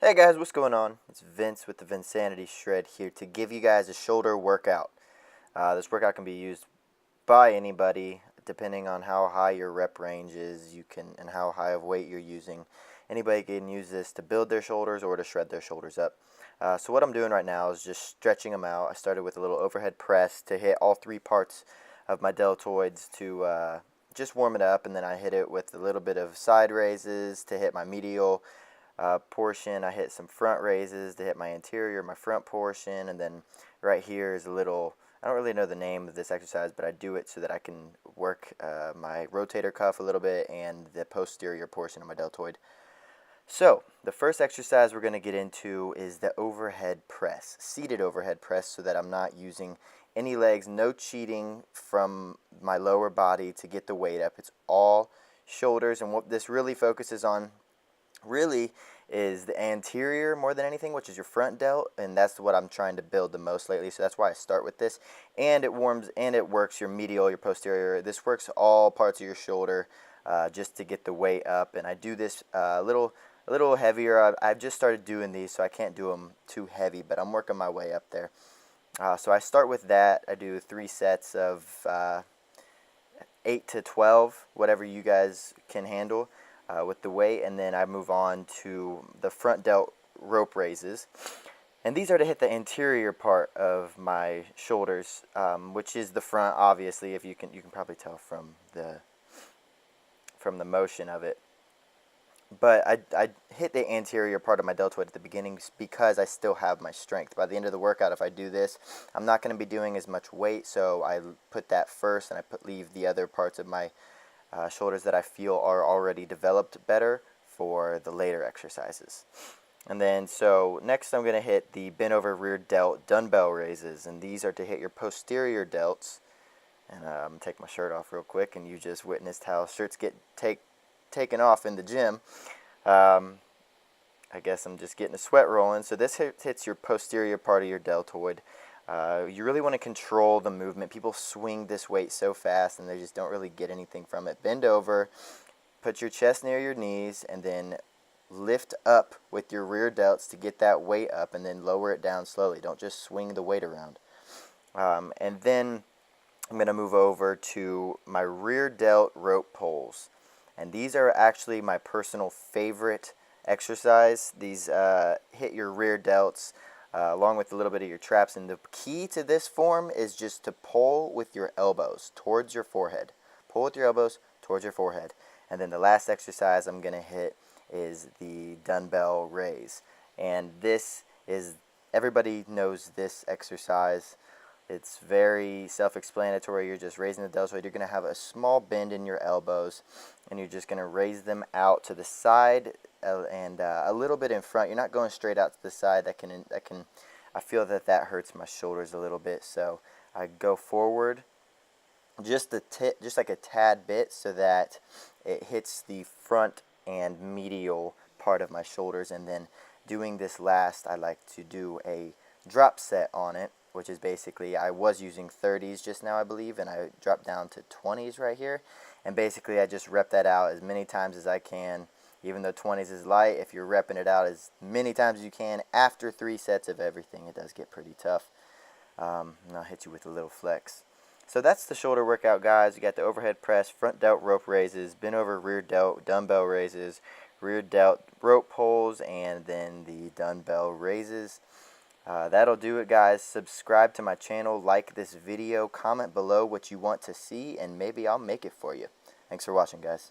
Hey guys, what's going on? It's Vince with the Vinsanity Shred here to give you guys a shoulder workout. This workout can be used by anybody depending on how high your rep range is and how high of weight you're using. Anybody can use this to build their shoulders or to shred their shoulders up. So what I'm doing right now is just stretching them out. I started with a little overhead press to hit all three parts of my deltoids to just warm it up, and then I hit it with a little bit of side raises to hit my medial portion. I hit some front raises to hit my anterior, my front portion, and then right here is a little, I don't really know the name of this exercise, but I do it so that I can work my rotator cuff a little bit and the posterior portion of my deltoid. So the first exercise we're going to get into is the overhead press, seated overhead press, so that I'm not using any legs, no cheating from my lower body to get the weight up. It's all shoulders, and what this really focuses on really is the anterior more than anything, which is your front delt, and that's what I'm trying to build the most lately. So that's why I start with this, and it warms and it works your medial, your posterior. This works all parts of your shoulder just to get the weight up. And I do this a little heavier. I've just started doing these, so I can't do them too heavy, but I'm working my way up there. So I start with that. I do 3 sets of 8 to 12, whatever you guys can handle with the weight, and then I move on to the front delt rope raises. And these are to hit the anterior part of my shoulders, which is the front, obviously. If you can probably tell from the motion of it. But I hit the anterior part of my deltoid at the beginning because I still have my strength. By the end of the workout, if I do this, I'm not going to be doing as much weight, so I put that first, and I leave the other parts of my shoulders that I feel are already developed better for the later exercises. And then, so next I'm going to hit the bent over rear delt dumbbell raises, and these are to hit your posterior delts. And I'm going to take my shirt off real quick, and you just witnessed how shirts get taken off in the gym. I guess I'm just getting a sweat rolling. So this hits your posterior part of your deltoid. You really want to control the movement. People swing this weight so fast and they just don't really get anything from it. Bend over, put your chest near your knees, and then lift up with your rear delts to get that weight up, and then lower it down slowly. Don't just swing the weight around. And then I'm going to move over to my rear delt rope pulls. And these are actually my personal favorite exercise. These hit your rear delts along with a little bit of your traps. And the key to this form is just to pull with your elbows towards your forehead. Pull with your elbows towards your forehead. And then the last exercise I'm going to hit is the dumbbell raise. And this is, everybody knows this exercise. It's very self-explanatory. You're just raising the deltoid. You're going to have a small bend in your elbows, and you're just going to raise them out to the side and a little bit in front. You're not going straight out to the side. I feel that hurts my shoulders a little bit, so I go forward just like a tad bit, so that it hits the front and medial part of my shoulders. And then doing this last, I like to do a drop set on it, which is basically, I was using 30s just now, I believe, and I dropped down to 20s right here. And basically I just rep that out as many times as I can. Even though 20s is light, if you're repping it out as many times as you can after 3 sets of everything, it does get pretty tough. And I'll hit you with a little flex. So that's the shoulder workout, guys. You got the overhead press, front delt rope raises, bent over rear delt dumbbell raises, rear delt rope pulls, and then the dumbbell raises. That'll do it, guys. Subscribe to my channel, like this video, comment below what you want to see, and maybe I'll make it for you. Thanks for watching, guys.